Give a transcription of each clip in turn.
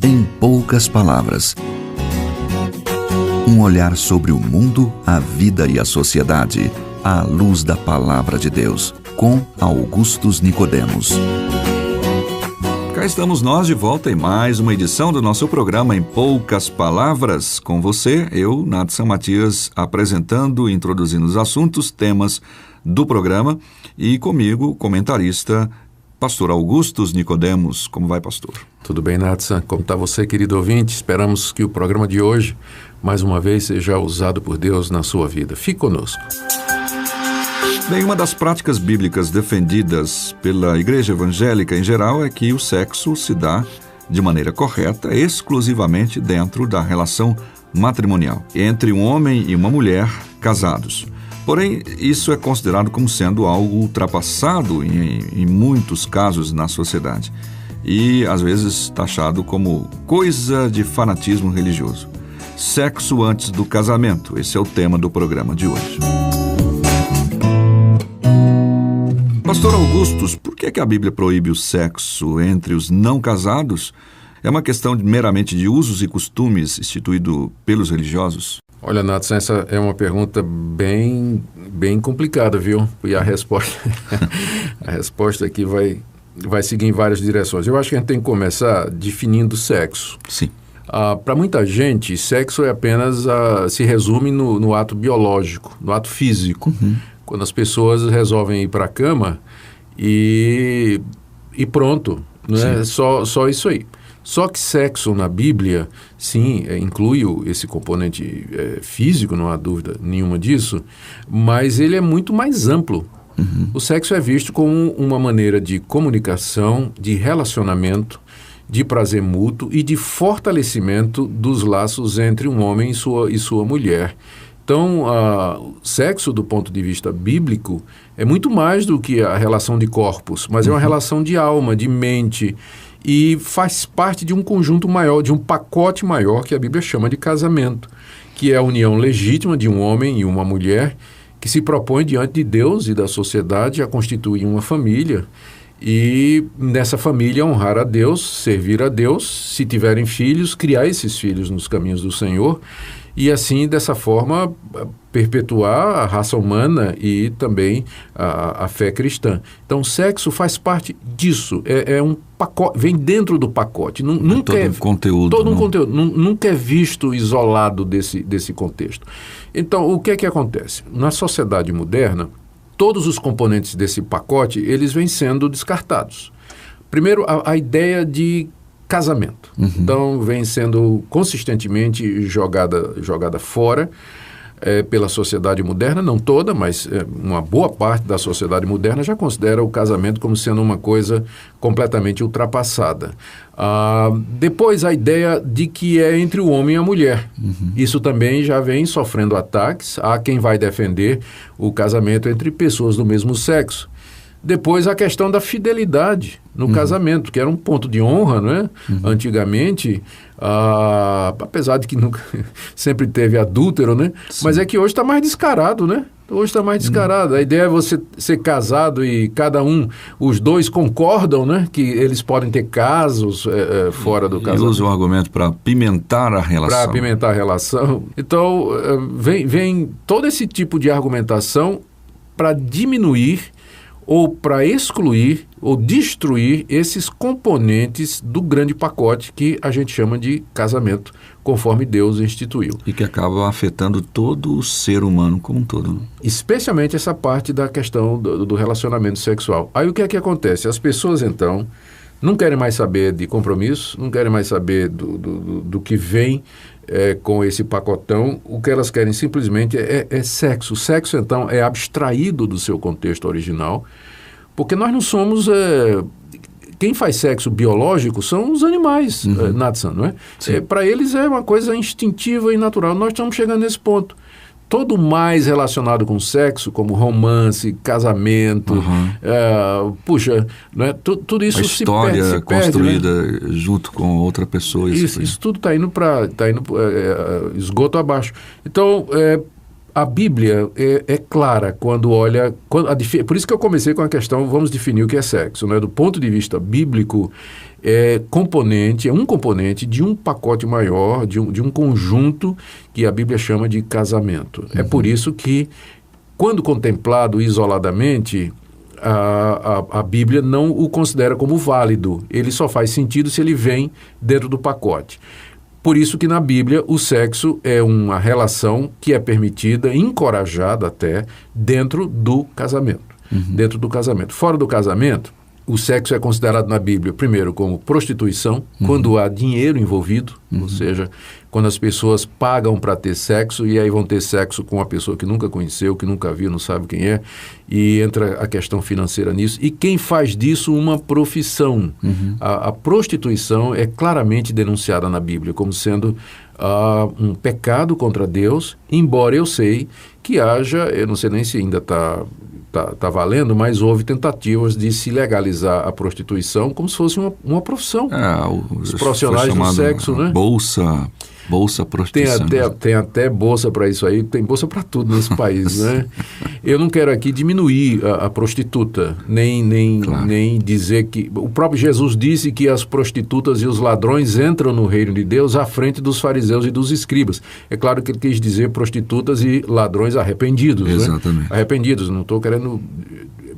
Em poucas palavras. Um olhar sobre o mundo, a vida e a sociedade, à luz da Palavra de Deus, com Augustus Nicodemos. Cá estamos nós de volta em mais uma edição do nosso programa Em Poucas Palavras. Com você, eu, Nadson Matias, apresentando e introduzindo os assuntos, temas do programa, e comigo, comentarista, pastor Augustus Nicodemos. Como vai, pastor? Tudo bem, Nadson? Como está você, querido ouvinte? Esperamos que o programa de hoje, mais uma vez, seja usado por Deus na sua vida. Fique conosco. Bem, uma das práticas bíblicas defendidas pela igreja evangélica em geral é que o sexo se dá de maneira correta, exclusivamente dentro da relação matrimonial, entre um homem e uma mulher casados. Porém, isso é considerado como sendo algo ultrapassado em muitos casos na sociedade e, às vezes, taxado como coisa de fanatismo religioso. Sexo antes do casamento, esse é o tema do programa de hoje. Pastor Augustus, por que a Bíblia proíbe o sexo entre os não casados? É uma questão meramente de usos e costumes instituído pelos religiosos? Olha, Natson, essa é uma pergunta bem complicada, viu? E a resposta aqui vai seguir em várias direções. Eu acho que a gente tem que começar definindo sexo. Sim. Para muita gente, sexo é apenas, se resume no ato biológico, no ato físico. Uhum. Quando as pessoas resolvem ir para a cama e pronto, não é só isso aí. Só que sexo na Bíblia, sim, inclui esse componente físico, não há dúvida nenhuma disso, mas ele é muito mais amplo. Uhum. O sexo é visto como uma maneira de comunicação, de relacionamento, de prazer mútuo e de fortalecimento dos laços entre um homem e sua mulher. Então, o sexo, do ponto de vista bíblico, é muito mais do que a relação de corpos, mas é uma relação de alma, de mente, e faz parte de um conjunto maior, de um pacote maior que a Bíblia chama de casamento, que é a união legítima de um homem e uma mulher que se propõe diante de Deus e da sociedade a constituir uma família e nessa família honrar a Deus, servir a Deus, se tiverem filhos, criar esses filhos nos caminhos do Senhor e assim, dessa forma, perpetuar a raça humana e também a fé cristã. Então, o sexo faz parte disso, é um pacote, vem dentro do pacote. Nunca todo um conteúdo. Todo um conteúdo, nunca é visto isolado desse contexto. Então, o que é que acontece? Na sociedade moderna, todos os componentes desse pacote, eles vêm sendo descartados. Primeiro, a ideia de casamento. Uhum. Então, vem sendo consistentemente jogada fora pela sociedade moderna, não toda, mas uma boa parte da sociedade moderna já considera o casamento como sendo uma coisa completamente ultrapassada. Depois, a ideia de que é entre o homem e a mulher. Uhum. Isso também já vem sofrendo ataques. Há quem vai defender o casamento entre pessoas do mesmo sexo. Depois, a questão da fidelidade no casamento, que era um ponto de honra, não é? Antigamente, apesar de que nunca, sempre teve adúltero, né? Sim. Mas é que hoje está mais descarado, né? Hoje está mais descarado. A ideia é você ser casado e os dois concordam, né? Que eles podem ter casos fora do casamento. E usa o argumento para apimentar a relação. Para apimentar a relação. Então, vem todo esse tipo de argumentação para diminuir ou para excluir ou destruir esses componentes do grande pacote que a gente chama de casamento, conforme Deus instituiu. E que acaba afetando todo o ser humano como um todo. Né? Especialmente essa parte da questão do relacionamento sexual. Aí o que é que acontece? As pessoas, então, não querem mais saber de compromisso, não querem mais saber do que vem com esse pacotão. O que elas querem simplesmente é sexo. O sexo, então, é abstraído do seu contexto original, porque nós não somos... quem faz sexo biológico são os animais, Natson, não é? Para eles é uma coisa instintiva e natural. Nós estamos chegando nesse ponto. Todo mais relacionado com sexo, como romance, casamento, né? Tudo isso a história se perde, construída, né? junto com outra pessoa. Isso tudo está indo para esgoto abaixo. Então, a Bíblia é clara quando olha... por isso que eu comecei com a questão, vamos definir o que é sexo, né? Do ponto de vista bíblico, é um componente de um pacote maior, de um conjunto que a Bíblia chama de casamento. É por isso que, quando contemplado isoladamente, a Bíblia não o considera como válido. Ele só faz sentido se ele vem dentro do pacote. Por isso que na Bíblia o sexo é uma relação que é permitida, encorajada até, dentro do casamento. Dentro do casamento. Fora do casamento, o sexo é considerado na Bíblia, primeiro, como prostituição, quando há dinheiro envolvido, ou seja, quando as pessoas pagam para ter sexo e aí vão ter sexo com uma pessoa que nunca conheceu, que nunca viu, não sabe quem é, e entra a questão financeira nisso. E quem faz disso uma profissão? A prostituição é claramente denunciada na Bíblia como sendo um pecado contra Deus, embora eu sei que haja, eu não sei nem se ainda está valendo, mas houve tentativas de se legalizar a prostituição como se fosse uma profissão. Os profissionais do sexo, né? Bolsa prostituição. Tem até bolsa para isso aí, tem bolsa para tudo nesse país, né? Eu não quero aqui diminuir a prostituta, nem dizer que... O próprio Jesus disse que as prostitutas e os ladrões entram no reino de Deus à frente dos fariseus e dos escribas. É claro que ele quis dizer prostitutas e ladrões arrependidos. Exatamente. Né? Arrependidos, não estou querendo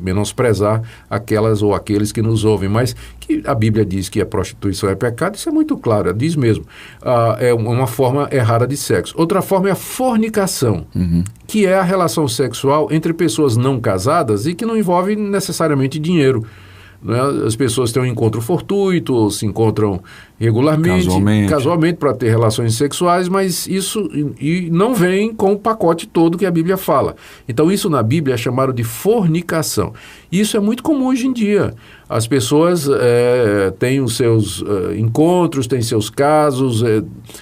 menosprezar aquelas ou aqueles que nos ouvem, mas que a Bíblia diz que a prostituição é pecado, isso é muito claro, diz mesmo. É uma forma errada de sexo. Outra forma é a fornicação, que é a relação sexual entre pessoas não casadas e que não envolve necessariamente dinheiro. Né? As pessoas têm um encontro fortuito, ou se encontram regularmente, casualmente para ter relações sexuais, mas isso não vem com o pacote todo que a Bíblia fala. Então isso na Bíblia é chamado de fornicação. Isso é muito comum hoje em dia. As pessoas têm os seus encontros, têm seus casos,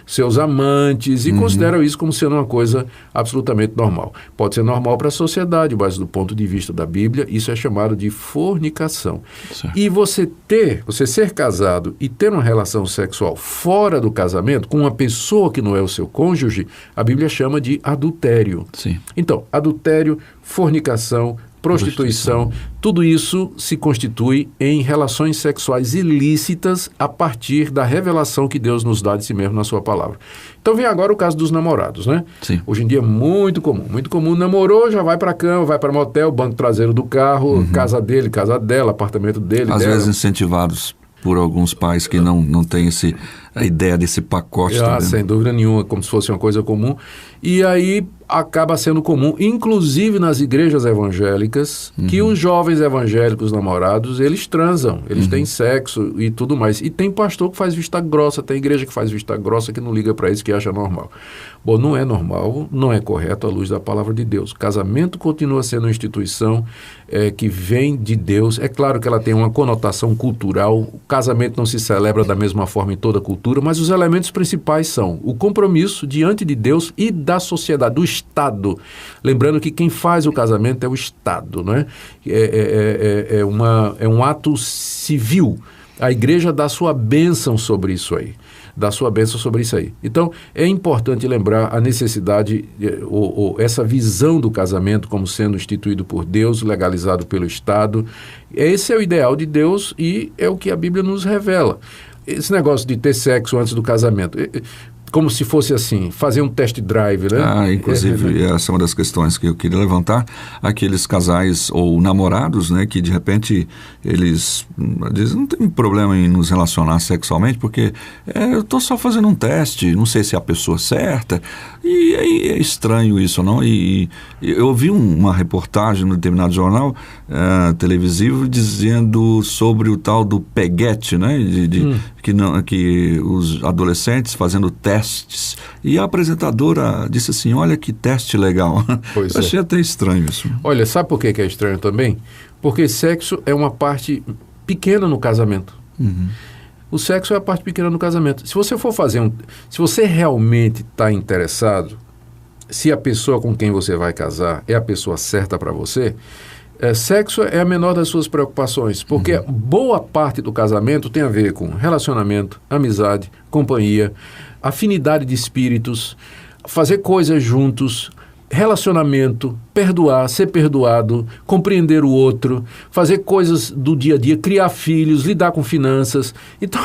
seus amantes e consideram isso como sendo uma coisa absolutamente normal. Pode ser normal para a sociedade, mas do ponto de vista da Bíblia, isso é chamado de fornicação. Certo. E você ser casado e ter uma relação sexual fora do casamento, com uma pessoa que não é o seu cônjuge, a Bíblia chama de adultério. Sim. Então, adultério, fornicação, prostituição, tudo isso se constitui em relações sexuais ilícitas a partir da revelação que Deus nos dá de si mesmo na sua palavra. Então vem agora o caso dos namorados, né? Sim. Hoje em dia é muito comum, namorou, já vai para cama, vai para motel, banco traseiro do carro, casa dele, casa dela, apartamento dele, às vezes incentivados por alguns pais que não têm a ideia desse pacote. Sem dúvida nenhuma, como se fosse uma coisa comum. E aí acaba sendo comum, inclusive nas igrejas evangélicas, que os jovens evangélicos namorados, eles transam, eles têm sexo e tudo mais. E tem pastor que faz vista grossa, tem igreja que faz vista grossa, que não liga para isso, que acha normal. Bom, não é normal, não é correto à luz da palavra de Deus. O casamento continua sendo uma instituição que vem de Deus. É claro que ela tem uma conotação cultural, o casamento não se celebra da mesma forma em toda a cultura, mas os elementos principais são o compromisso diante de Deus e da sociedade, do Estado. Lembrando que quem faz o casamento é o Estado, né? É um ato civil. A igreja dá sua bênção sobre isso aí. Então, é importante lembrar a necessidade, ou essa visão do casamento como sendo instituído por Deus, legalizado pelo Estado. Esse é o ideal de Deus e é o que a Bíblia nos revela. Esse negócio de ter sexo antes do casamento, como se fosse assim, fazer um test drive, né? Inclusive, essa é uma das questões que eu queria levantar. Aqueles casais ou namorados, né, que de repente eles dizem, não tem problema em nos relacionar sexualmente, porque eu estou só fazendo um teste, não sei se é a pessoa certa. E é estranho isso, não? E eu vi uma reportagem no determinado jornal televisivo dizendo sobre o tal do peguete, né? Que os adolescentes fazendo testes. E a apresentadora disse assim, olha que teste legal. Pois eu achei até estranho isso. Olha, sabe por que é estranho também? Porque sexo é uma parte pequena no casamento. O sexo é a parte pequena no casamento. Se você for se você realmente está interessado, se a pessoa com quem você vai casar é a pessoa certa para você, sexo é a menor das suas preocupações, porque boa parte do casamento tem a ver com relacionamento, amizade, companhia, afinidade de espíritos, fazer coisas juntos, relacionamento, perdoar, ser perdoado, compreender o outro, fazer coisas do dia a dia, criar filhos, lidar com finanças. Então,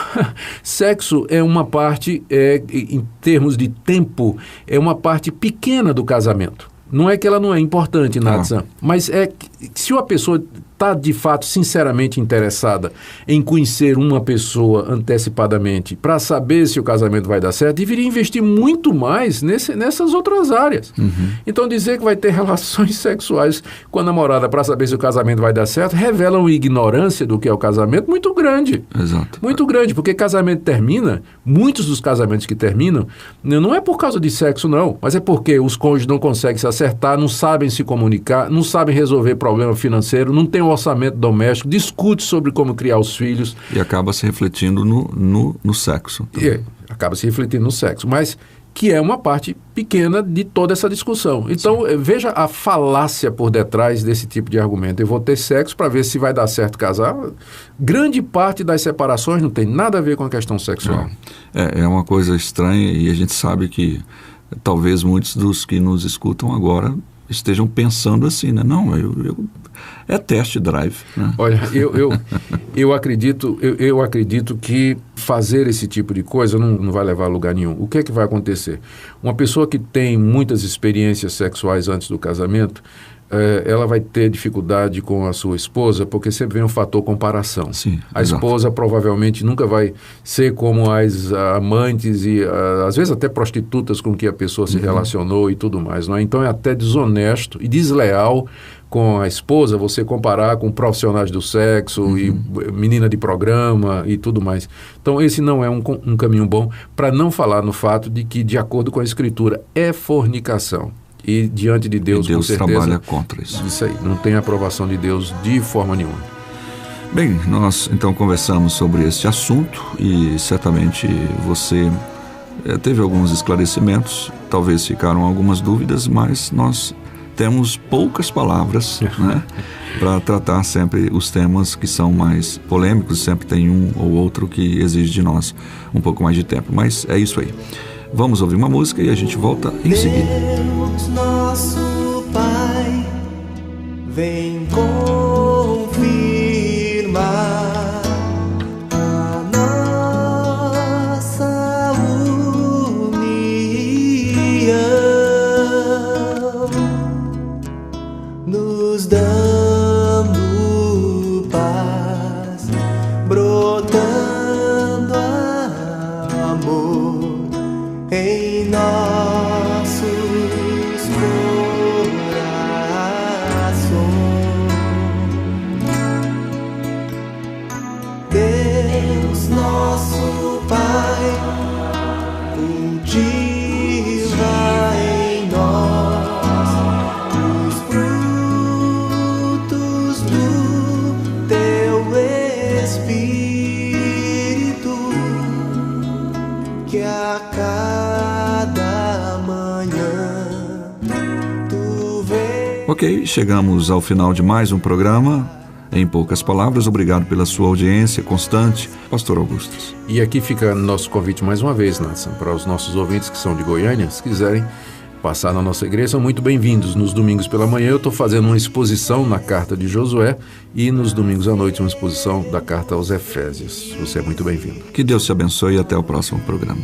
sexo é uma parte, em termos de tempo, é uma parte pequena do casamento. Não é que ela não é importante, Natsan, mas é que se uma pessoa está, de fato, sinceramente interessada em conhecer uma pessoa antecipadamente para saber se o casamento vai dar certo, deveria investir muito mais nessas outras áreas. Então, dizer que vai ter relações sexuais com a namorada para saber se o casamento vai dar certo revela uma ignorância do que é o casamento muito grande. Exato. Muito grande, porque casamento termina, muitos dos casamentos que terminam, não é por causa de sexo, não, mas é porque os cônjuges não conseguem se acertar, não sabem se comunicar, não sabem resolver problema financeiro, não tem um orçamento doméstico, discute sobre como criar os filhos. E acaba se refletindo no sexo. Acaba se refletindo no sexo, mas que é uma parte pequena de toda essa discussão. Então, veja a falácia por detrás desse tipo de argumento. Eu vou ter sexo para ver se vai dar certo casar. Grande parte das separações não tem nada a ver com a questão sexual. É uma coisa estranha e a gente sabe que talvez muitos dos que nos escutam agora estejam pensando assim, né? Não, é test drive. Né? Olha, eu acredito que fazer esse tipo de coisa não vai levar a lugar nenhum. O que é que vai acontecer? Uma pessoa que tem muitas experiências sexuais antes do casamento, ela vai ter dificuldade com a sua esposa, porque sempre vem um fator comparação. Sim, a esposa provavelmente nunca vai ser como as amantes e às vezes até prostitutas com que a pessoa se relacionou e tudo mais. Não é? Então é até desonesto e desleal com a esposa você comparar com profissionais do sexo e menina de programa e tudo mais. Então esse não é um caminho bom, para não falar no fato de que, de acordo com a Escritura, é fornicação. E diante de Deus, com certeza, trabalha contra isso. Isso aí, não tem aprovação de Deus de forma nenhuma. Bem, nós então conversamos sobre esse assunto e certamente você teve alguns esclarecimentos, talvez ficaram algumas dúvidas, mas nós temos poucas palavras né, para tratar sempre os temas que são mais polêmicos, sempre tem um ou outro que exige de nós um pouco mais de tempo, mas é isso aí. Vamos ouvir uma música e a gente volta em seguida. Deus nosso Pai, vem confirmar a nossa união, nos dando paz, brotando amor em nossos corações. Deus nosso Pai, cultiva em nós os frutos do teu Espírito, que a cada manhã tu vês. Ok, chegamos ao final de mais um programa. Em poucas palavras, obrigado pela sua audiência constante, Pastor Augustus. E aqui fica nosso convite mais uma vez, Nathan, para os nossos ouvintes que são de Goiânia, se quiserem passar na nossa igreja, são muito bem-vindos. Nos domingos pela manhã eu estou fazendo uma exposição na carta de Josué e nos domingos à noite uma exposição da carta aos Efésios. Você é muito bem-vindo. Que Deus te abençoe e até o próximo programa.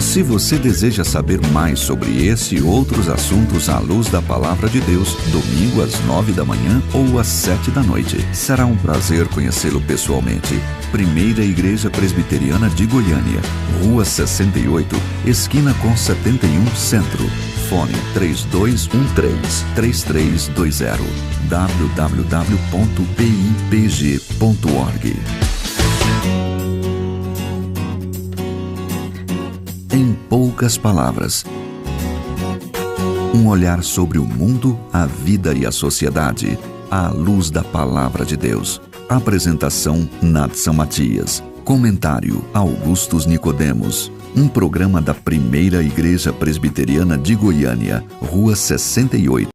Se você deseja saber mais sobre esse e outros assuntos à luz da Palavra de Deus, domingo às 9 da manhã ou às 7 da noite. Será um prazer conhecê-lo pessoalmente. Primeira Igreja Presbiteriana de Goiânia, Rua 68, esquina com 71 Centro. Fone 3213-3320 www.pipg.org. Em poucas palavras, um olhar sobre o mundo, a vida e a sociedade, à luz da Palavra de Deus. Apresentação Natsan Matias. Comentário Augustus Nicodemos. Um programa da Primeira Igreja Presbiteriana de Goiânia, Rua 68.